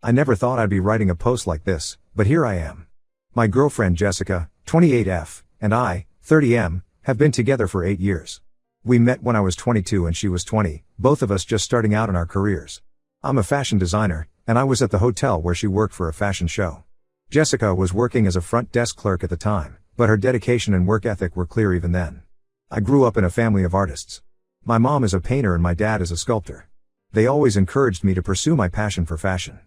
I never thought I'd be writing a post like this, but here I am. My girlfriend Jessica, 28F, and I, 30M, have been together for 8 years. We met when I was 22 and she was 20, both of us just starting out in our careers. I'm a fashion designer, and I was at the hotel where she worked for a fashion show. Jessica was working as a front desk clerk at the time, but her dedication and work ethic were clear even then. I grew up in a family of artists. My mom is a painter and my dad is a sculptor. They always encouraged me to pursue my passion for fashion.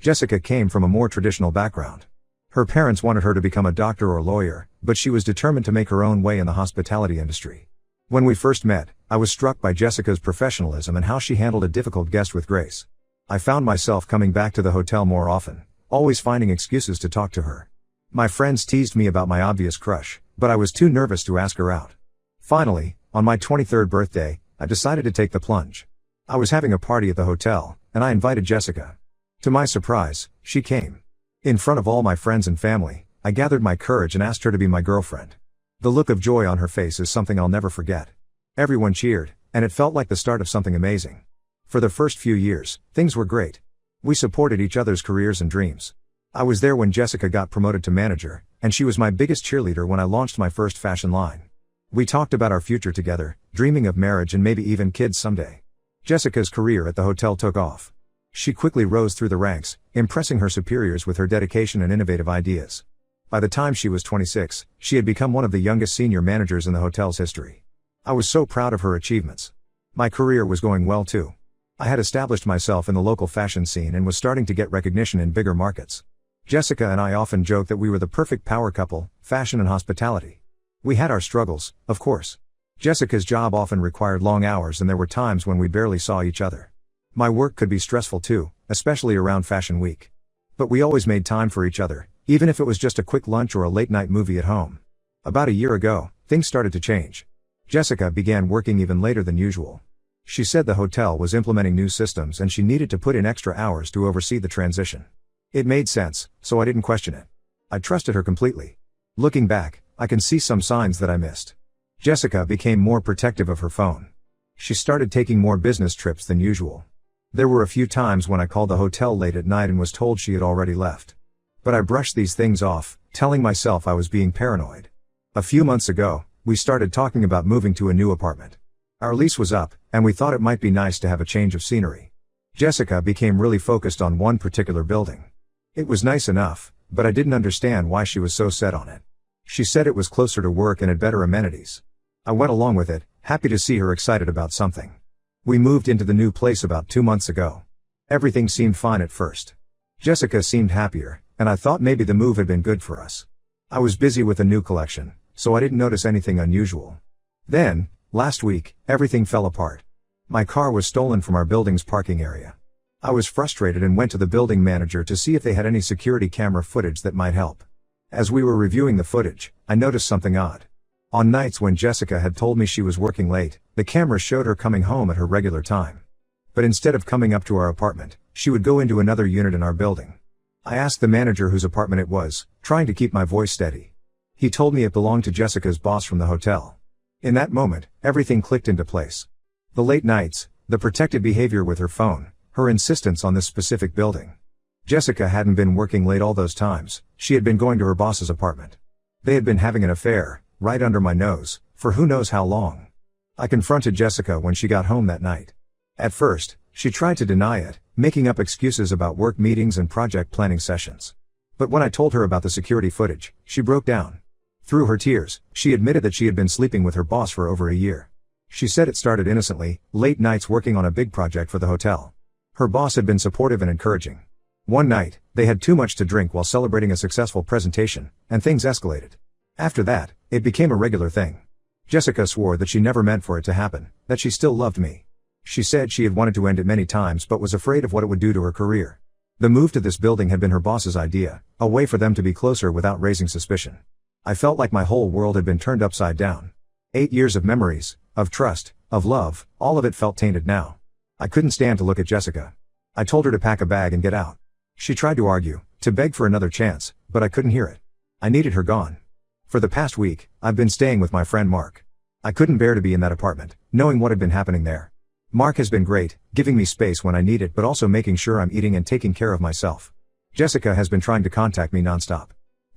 Jessica came from a more traditional background. Her parents wanted her to become a doctor or lawyer, but she was determined to make her own way in the hospitality industry. When we first met, I was struck by Jessica's professionalism and how she handled a difficult guest with grace. I found myself coming back to the hotel more often, always finding excuses to talk to her. My friends teased me about my obvious crush, but I was too nervous to ask her out. Finally, on my 23rd birthday, I decided to take the plunge. I was having a party at the hotel, and I invited Jessica. To my surprise, she came. In front of all my friends and family, I gathered my courage and asked her to be my girlfriend. The look of joy on her face is something I'll never forget. Everyone cheered, and it felt like the start of something amazing. For the first few years, things were great. We supported each other's careers and dreams. I was there when Jessica got promoted to manager, and she was my biggest cheerleader when I launched my first fashion line. We talked about our future together, dreaming of marriage and maybe even kids someday. Jessica's career at the hotel took off. She quickly rose through the ranks, impressing her superiors with her dedication and innovative ideas. By the time she was 26, she had become one of the youngest senior managers in the hotel's history. I was so proud of her achievements. My career was going well too. I had established myself in the local fashion scene and was starting to get recognition in bigger markets. Jessica and I often joke that we were the perfect power couple, fashion and hospitality. We had our struggles, of course. Jessica's job often required long hours and there were times when we barely saw each other. My work could be stressful too, especially around Fashion Week. But we always made time for each other, even if it was just a quick lunch or a late-night movie at home. About a year ago, things started to change. Jessica began working even later than usual. She said the hotel was implementing new systems and she needed to put in extra hours to oversee the transition. It made sense, so I didn't question it. I trusted her completely. Looking back, I can see some signs that I missed. Jessica became more protective of her phone. She started taking more business trips than usual. There were a few times when I called the hotel late at night and was told she had already left. But I brushed these things off, telling myself I was being paranoid. A few months ago, we started talking about moving to a new apartment. Our lease was up, and we thought it might be nice to have a change of scenery. Jessica became really focused on one particular building. It was nice enough, but I didn't understand why she was so set on it. She said it was closer to work and had better amenities. I went along with it, happy to see her excited about something. We moved into the new place about 2 months ago. Everything seemed fine at first. Jessica seemed happier, and I thought maybe the move had been good for us. I was busy with a new collection, so I didn't notice anything unusual. Then, last week, everything fell apart. My car was stolen from our building's parking area. I was frustrated and went to the building manager to see if they had any security camera footage that might help. As we were reviewing the footage, I noticed something odd. On nights when Jessica had told me she was working late, the camera showed her coming home at her regular time. But instead of coming up to our apartment, she would go into another unit in our building. I asked the manager whose apartment it was, trying to keep my voice steady. He told me it belonged to Jessica's boss from the hotel. In that moment, everything clicked into place. The late nights, the protective behavior with her phone, her insistence on this specific building. Jessica hadn't been working late all those times, she had been going to her boss's apartment. They had been having an affair, right under my nose, for who knows how long. I confronted Jessica when she got home that night. At first, she tried to deny it, making up excuses about work meetings and project planning sessions. But when I told her about the security footage, she broke down. Through her tears, she admitted that she had been sleeping with her boss for over a year. She said it started innocently, late nights working on a big project for the hotel. Her boss had been supportive and encouraging. One night, they had too much to drink while celebrating a successful presentation, and things escalated. After that, it became a regular thing. Jessica swore that she never meant for it to happen, that she still loved me. She said she had wanted to end it many times but was afraid of what it would do to her career. The move to this building had been her boss's idea, a way for them to be closer without raising suspicion. I felt like my whole world had been turned upside down. 8 years of memories, of trust, of love, all of it felt tainted now. I couldn't stand to look at Jessica. I told her to pack a bag and get out. She tried to argue, to beg for another chance, but I couldn't hear it. I needed her gone. For the past week, I've been staying with my friend Mark. I couldn't bear to be in that apartment, knowing what had been happening there. Mark has been great, giving me space when I need it but also making sure I'm eating and taking care of myself. Jessica has been trying to contact me nonstop.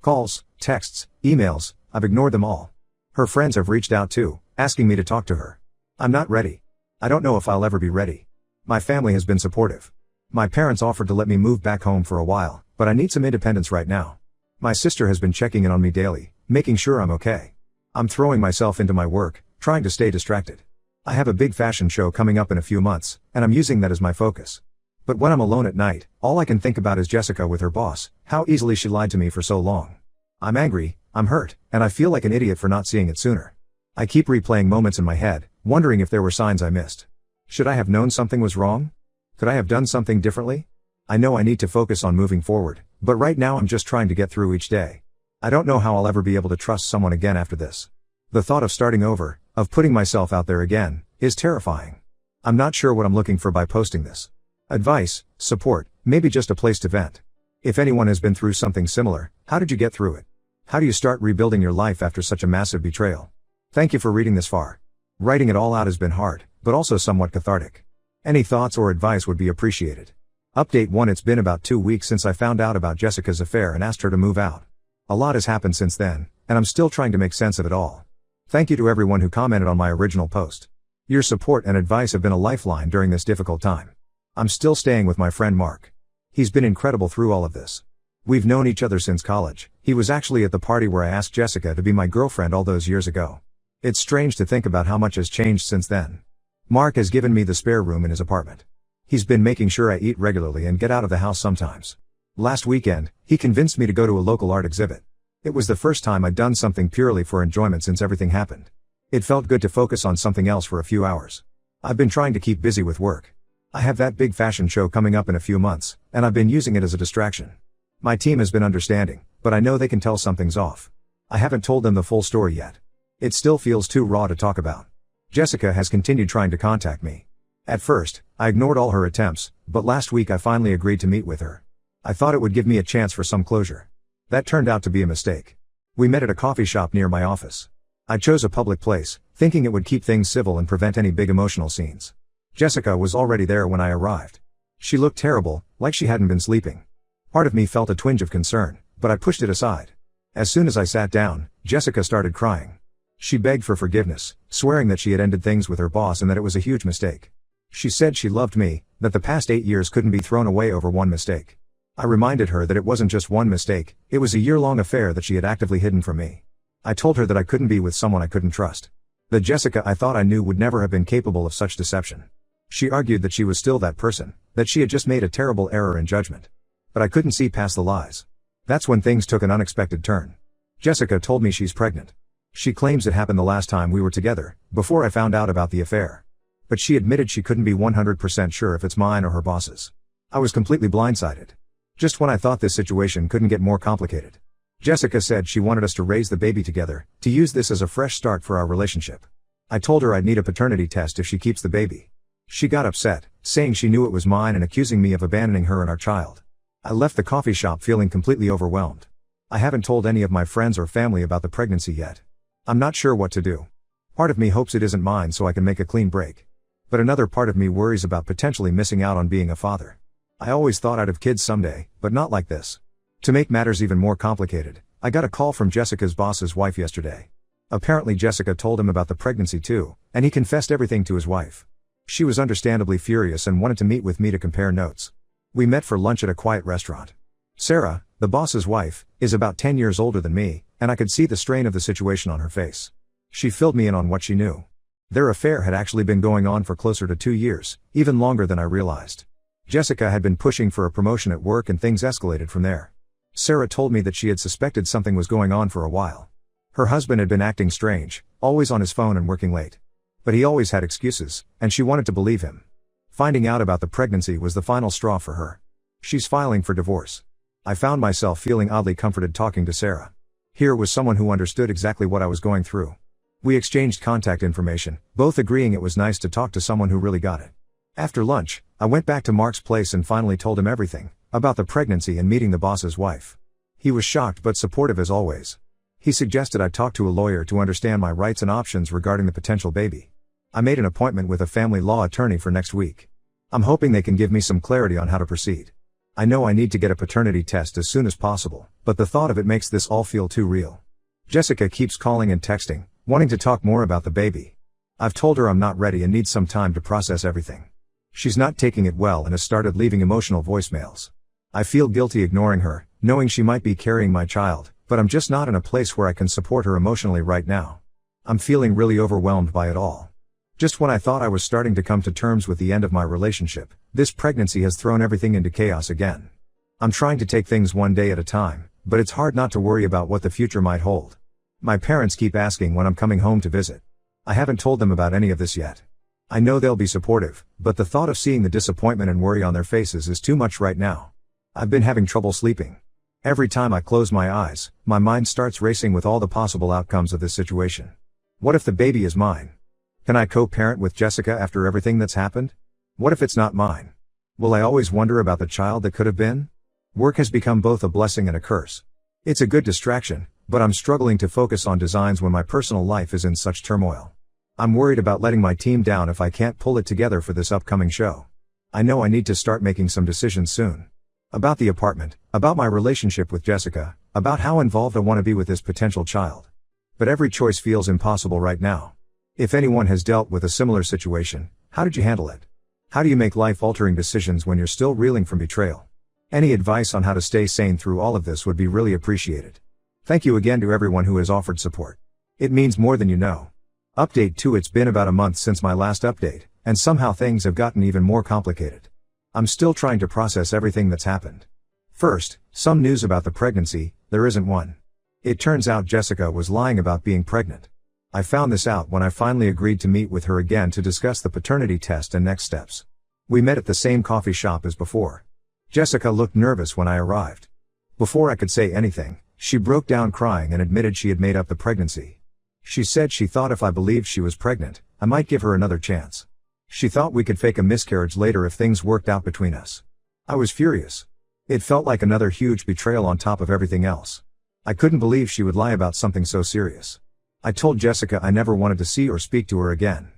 Calls, texts, emails, I've ignored them all. Her friends have reached out too, asking me to talk to her. I'm not ready. I don't know if I'll ever be ready. My family has been supportive. My parents offered to let me move back home for a while, but I need some independence right now. My sister has been checking in on me daily, making sure I'm okay. I'm throwing myself into my work, trying to stay distracted. I have a big fashion show coming up in a few months, and I'm using that as my focus. But when I'm alone at night, all I can think about is Jessica with her boss, how easily she lied to me for so long. I'm angry, I'm hurt, and I feel like an idiot for not seeing it sooner. I keep replaying moments in my head, wondering if there were signs I missed. Should I have known something was wrong? Could I have done something differently? I know I need to focus on moving forward, but right now I'm just trying to get through each day. I don't know how I'll ever be able to trust someone again after this. The thought of starting over, of putting myself out there again, is terrifying. I'm not sure what I'm looking for by posting this. Advice, support, maybe just a place to vent. If anyone has been through something similar, how did you get through it? How do you start rebuilding your life after such a massive betrayal? Thank you for reading this far. Writing it all out has been hard, but also somewhat cathartic. Any thoughts or advice would be appreciated. Update 1. It's been about 2 weeks since I found out about Jessica's affair and asked her to move out. A lot has happened since then, and I'm still trying to make sense of it all. Thank you to everyone who commented on my original post. Your support and advice have been a lifeline during this difficult time. I'm still staying with my friend Mark. He's been incredible through all of this. We've known each other since college. He was actually at the party where I asked Jessica to be my girlfriend all those years ago. It's strange to think about how much has changed since then. Mark has given me the spare room in his apartment. He's been making sure I eat regularly and get out of the house sometimes. Last weekend, he convinced me to go to a local art exhibit. It was the first time I'd done something purely for enjoyment since everything happened. It felt good to focus on something else for a few hours. I've been trying to keep busy with work. I have that big fashion show coming up in a few months, and I've been using it as a distraction. My team has been understanding, but I know they can tell something's off. I haven't told them the full story yet. It still feels too raw to talk about. Jessica has continued trying to contact me. At first, I ignored all her attempts, but last week I finally agreed to meet with her. I thought it would give me a chance for some closure. That turned out to be a mistake. We met at a coffee shop near my office. I chose a public place, thinking it would keep things civil and prevent any big emotional scenes. Jessica was already there when I arrived. She looked terrible, like she hadn't been sleeping. Part of me felt a twinge of concern, but I pushed it aside. As soon as I sat down, Jessica started crying. She begged for forgiveness, swearing that she had ended things with her boss and that it was a huge mistake. She said she loved me, that the past 8 years couldn't be thrown away over one mistake. I reminded her that it wasn't just one mistake, it was a year-long affair that she had actively hidden from me. I told her that I couldn't be with someone I couldn't trust. The Jessica I thought I knew would never have been capable of such deception. She argued that she was still that person, that she had just made a terrible error in judgment. But I couldn't see past the lies. That's when things took an unexpected turn. Jessica told me she's pregnant. She claims it happened the last time we were together, before I found out about the affair. But she admitted she couldn't be 100% sure if it's mine or her boss's. I was completely blindsided. Just when I thought this situation couldn't get more complicated. Jessica said she wanted us to raise the baby together, to use this as a fresh start for our relationship. I told her I'd need a paternity test if she keeps the baby. She got upset, saying she knew it was mine and accusing me of abandoning her and our child. I left the coffee shop feeling completely overwhelmed. I haven't told any of my friends or family about the pregnancy yet. I'm not sure what to do. Part of me hopes it isn't mine so I can make a clean break. But another part of me worries about potentially missing out on being a father. I always thought I'd have kids someday, but not like this. To make matters even more complicated, I got a call from Jessica's boss's wife yesterday. Apparently Jessica told him about the pregnancy too, and he confessed everything to his wife. She was understandably furious and wanted to meet with me to compare notes. We met for lunch at a quiet restaurant. Sarah, the boss's wife, is about 10 years older than me, and I could see the strain of the situation on her face. She filled me in on what she knew. Their affair had actually been going on for closer to 2 years, even longer than I realized. Jessica had been pushing for a promotion at work and things escalated from there. Sarah told me that she had suspected something was going on for a while. Her husband had been acting strange, always on his phone and working late. But he always had excuses, and she wanted to believe him. Finding out about the pregnancy was the final straw for her. She's filing for divorce. I found myself feeling oddly comforted talking to Sarah. Here was someone who understood exactly what I was going through. We exchanged contact information, both agreeing it was nice to talk to someone who really got it. After lunch, I went back to Mark's place and finally told him everything, about the pregnancy and meeting the boss's wife. He was shocked but supportive as always. He suggested I talk to a lawyer to understand my rights and options regarding the potential baby. I made an appointment with a family law attorney for next week. I'm hoping they can give me some clarity on how to proceed. I know I need to get a paternity test as soon as possible, but the thought of it makes this all feel too real. Jessica keeps calling and texting, wanting to talk more about the baby. I've told her I'm not ready and need some time to process everything. She's not taking it well and has started leaving emotional voicemails. I feel guilty ignoring her, knowing she might be carrying my child, but I'm just not in a place where I can support her emotionally right now. I'm feeling really overwhelmed by it all. Just when I thought I was starting to come to terms with the end of my relationship, this pregnancy has thrown everything into chaos again. I'm trying to take things one day at a time, but it's hard not to worry about what the future might hold. My parents keep asking when I'm coming home to visit. I haven't told them about any of this yet. I know they'll be supportive, but the thought of seeing the disappointment and worry on their faces is too much right now. I've been having trouble sleeping. Every time I close my eyes, my mind starts racing with all the possible outcomes of this situation. What if the baby is mine? Can I co-parent with Jessica after everything that's happened? What if it's not mine? Will I always wonder about the child that could have been? Work has become both a blessing and a curse. It's a good distraction, but I'm struggling to focus on designs when my personal life is in such turmoil. I'm worried about letting my team down if I can't pull it together for this upcoming show. I know I need to start making some decisions soon. About the apartment, about my relationship with Jessica, about how involved I want to be with this potential child. But every choice feels impossible right now. If anyone has dealt with a similar situation, how did you handle it? How do you make life-altering decisions when you're still reeling from betrayal? Any advice on how to stay sane through all of this would be really appreciated. Thank you again to everyone who has offered support. It means more than you know. Update 2: It's been about a month since my last update, and somehow things have gotten even more complicated. I'm still trying to process everything that's happened. First, some news about the pregnancy. There isn't one. It turns out Jessica was lying about being pregnant. I found this out when I finally agreed to meet with her again to discuss the paternity test and next steps. We met at the same coffee shop as before. Jessica looked nervous when I arrived. Before I could say anything, she broke down crying and admitted she had made up the pregnancy. She said she thought if I believed she was pregnant, I might give her another chance. She thought we could fake a miscarriage later if things worked out between us. I was furious. It felt like another huge betrayal on top of everything else. I couldn't believe she would lie about something so serious. I told Jessica I never wanted to see or speak to her again.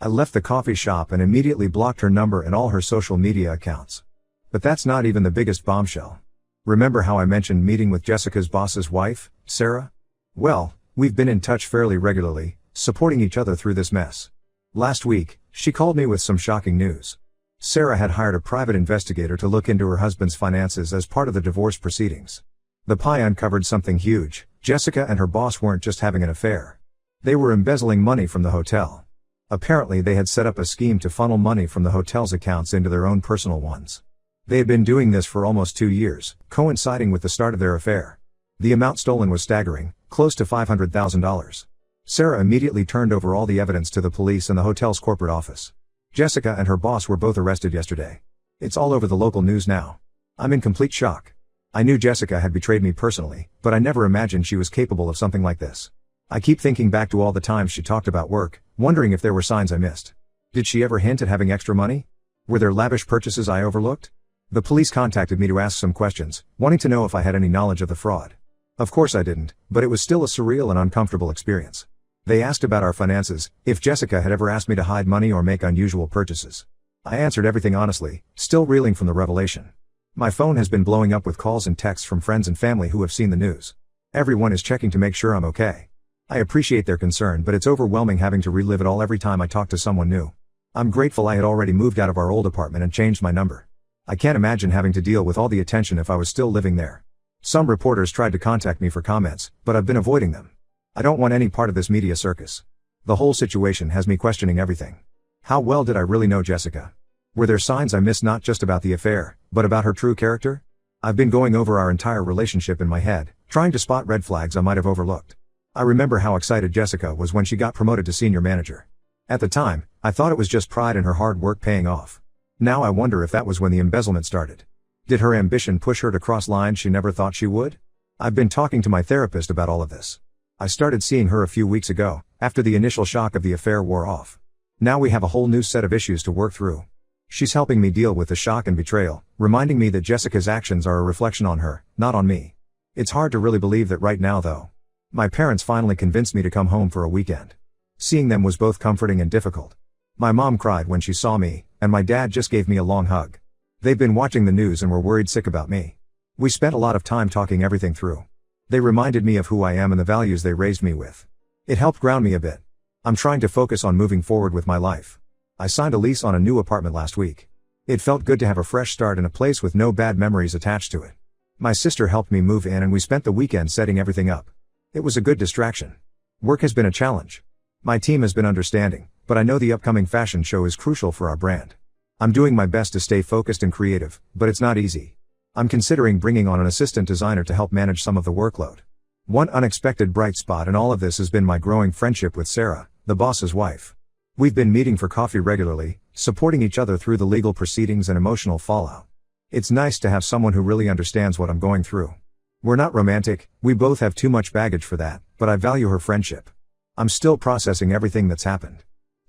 I left the coffee shop and immediately blocked her number and all her social media accounts. But that's not even the biggest bombshell. Remember how I mentioned meeting with Jessica's boss's wife, Sarah? Well, we've been in touch fairly regularly, supporting each other through this mess. Last week, she called me with some shocking news. Sarah had hired a private investigator to look into her husband's finances as part of the divorce proceedings. The pie uncovered something huge. Jessica and her boss weren't just having an affair. They were embezzling money from the hotel. Apparently they had set up a scheme to funnel money from the hotel's accounts into their own personal ones. They had been doing this for almost 2 years, coinciding with the start of their affair. The amount stolen was staggering, close to $500,000. Sarah immediately turned over all the evidence to the police and the hotel's corporate office. Jessica and her boss were both arrested yesterday. It's all over the local news now. I'm in complete shock. I knew Jessica had betrayed me personally, but I never imagined she was capable of something like this. I keep thinking back to all the times she talked about work, wondering if there were signs I missed. Did she ever hint at having extra money? Were there lavish purchases I overlooked? The police contacted me to ask some questions, wanting to know if I had any knowledge of the fraud. Of course I didn't, but it was still a surreal and uncomfortable experience. They asked about our finances, if Jessica had ever asked me to hide money or make unusual purchases. I answered everything honestly, still reeling from the revelation. My phone has been blowing up with calls and texts from friends and family who have seen the news. Everyone is checking to make sure I'm okay. I appreciate their concern, but it's overwhelming having to relive it all every time I talk to someone new. I'm grateful I had already moved out of our old apartment and changed my number. I can't imagine having to deal with all the attention if I was still living there. Some reporters tried to contact me for comments, but I've been avoiding them. I don't want any part of this media circus. The whole situation has me questioning everything. How well did I really know Jessica? Were there signs I missed, not just about the affair, but about her true character? I've been going over our entire relationship in my head, trying to spot red flags I might have overlooked. I remember how excited Jessica was when she got promoted to senior manager. At the time, I thought it was just pride in her hard work paying off. Now I wonder if that was when the embezzlement started. Did her ambition push her to cross lines she never thought she would? I've been talking to my therapist about all of this. I started seeing her a few weeks ago, after the initial shock of the affair wore off. Now we have a whole new set of issues to work through. She's helping me deal with the shock and betrayal, reminding me that Jessica's actions are a reflection on her, not on me. It's hard to really believe that right now though. My parents finally convinced me to come home for a weekend. Seeing them was both comforting and difficult. My mom cried when she saw me, and my dad just gave me a long hug. They've been watching the news and were worried sick about me. We spent a lot of time talking everything through. They reminded me of who I am and the values they raised me with. It helped ground me a bit. I'm trying to focus on moving forward with my life. I signed a lease on a new apartment last week. It felt good to have a fresh start in a place with no bad memories attached to it. My sister helped me move in and we spent the weekend setting everything up. It was a good distraction. Work has been a challenge. My team has been understanding, but I know the upcoming fashion show is crucial for our brand. I'm doing my best to stay focused and creative, but it's not easy. I'm considering bringing on an assistant designer to help manage some of the workload. One unexpected bright spot in all of this has been my growing friendship with Sarah, the boss's wife. We've been meeting for coffee regularly, supporting each other through the legal proceedings and emotional fallout. It's nice to have someone who really understands what I'm going through. We're not romantic, we both have too much baggage for that, but I value her friendship. I'm still processing everything that's happened.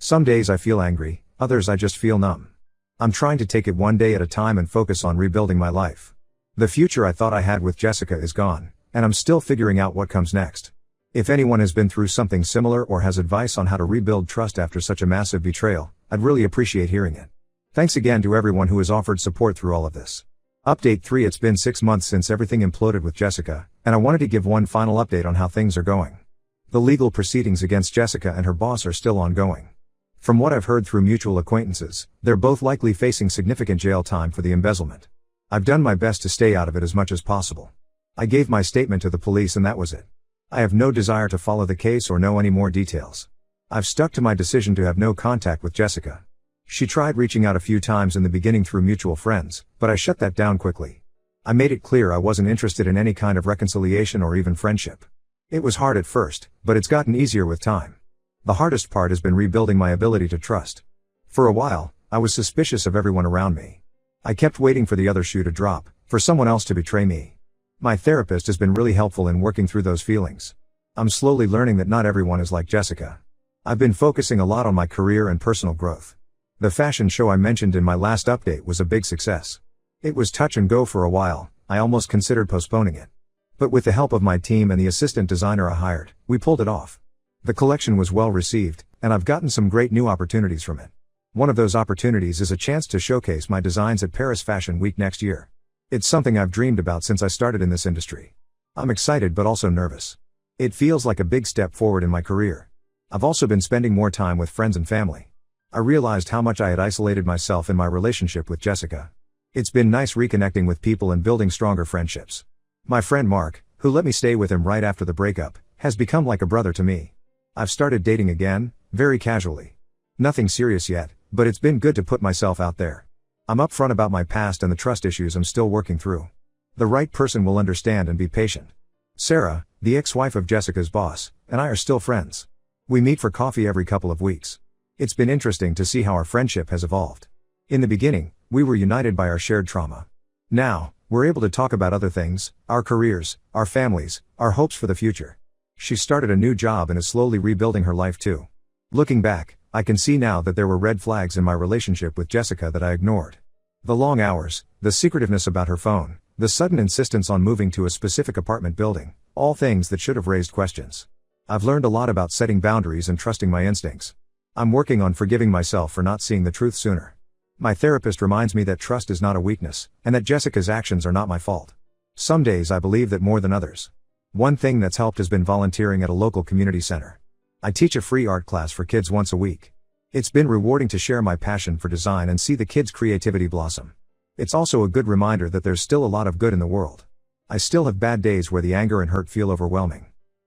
Some days I feel angry, others I just feel numb. I'm trying to take it one day at a time and focus on rebuilding my life. The future I thought I had with Jessica is gone, and I'm still figuring out what comes next. If anyone has been through something similar or has advice on how to rebuild trust after such a massive betrayal, I'd really appreciate hearing it. Thanks again to everyone who has offered support through all of this. Update 3: It's been 6 months since everything imploded with Jessica, and I wanted to give one final update on how things are going. The legal proceedings against Jessica and her boss are still ongoing. From what I've heard through mutual acquaintances, they're both likely facing significant jail time for the embezzlement. I've done my best to stay out of it as much as possible. I gave my statement to the police and that was it. I have no desire to follow the case or know any more details. I've stuck to my decision to have no contact with Jessica. She tried reaching out a few times in the beginning through mutual friends, but I shut that down quickly. I made it clear I wasn't interested in any kind of reconciliation or even friendship. It was hard at first, but it's gotten easier with time. The hardest part has been rebuilding my ability to trust. For a while, I was suspicious of everyone around me. I kept waiting for the other shoe to drop, for someone else to betray me. My therapist has been really helpful in working through those feelings. I'm slowly learning that not everyone is like Jessica. I've been focusing a lot on my career and personal growth. The fashion show I mentioned in my last update was a big success. It was touch and go for a while, I almost considered postponing it. But with the help of my team and the assistant designer I hired, we pulled it off. The collection was well received, and I've gotten some great new opportunities from it. One of those opportunities is a chance to showcase my designs at Paris Fashion Week next year. It's something I've dreamed about since I started in this industry. I'm excited but also nervous. It feels like a big step forward in my career. I've also been spending more time with friends and family. I realized how much I had isolated myself in my relationship with Jessica. It's been nice reconnecting with people and building stronger friendships. My friend Mark, who let me stay with him right after the breakup, has become like a brother to me. I've started dating again, very casually. Nothing serious yet, but it's been good to put myself out there. I'm upfront about my past and the trust issues I'm still working through. The right person will understand and be patient. Sarah, the ex-wife of Jessica's boss, and I are still friends. We meet for coffee every couple of weeks. It's been interesting to see how our friendship has evolved. In the beginning, we were united by our shared trauma. Now, we're able to talk about other things, our careers, our families, our hopes for the future. She started a new job and is slowly rebuilding her life too. Looking back, I can see now that there were red flags in my relationship with Jessica that I ignored. The long hours, the secretiveness about her phone, the sudden insistence on moving to a specific apartment building, all things that should have raised questions. I've learned a lot about setting boundaries and trusting my instincts. I'm working on forgiving myself for not seeing the truth sooner. My therapist reminds me that trust is not a weakness, and that Jessica's actions are not my fault. Some days I believe that more than others. One thing that's helped has been volunteering at a local community center. I teach a free art class for kids once a week. It's been rewarding to share my passion for design and see the kids' creativity blossom. It's also a good reminder that there's still a lot of good in the world. I still have bad days where the anger and hurt feel overwhelming.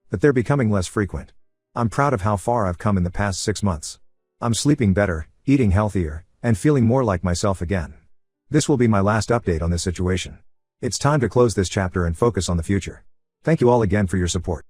But they're becoming less frequent. I'm proud of how far I've come in the past 6 months. I'm sleeping better, eating healthier, and feeling more like myself again. This will be my last update on this situation. It's time to close this chapter and focus on the future. Thank you all again for your support.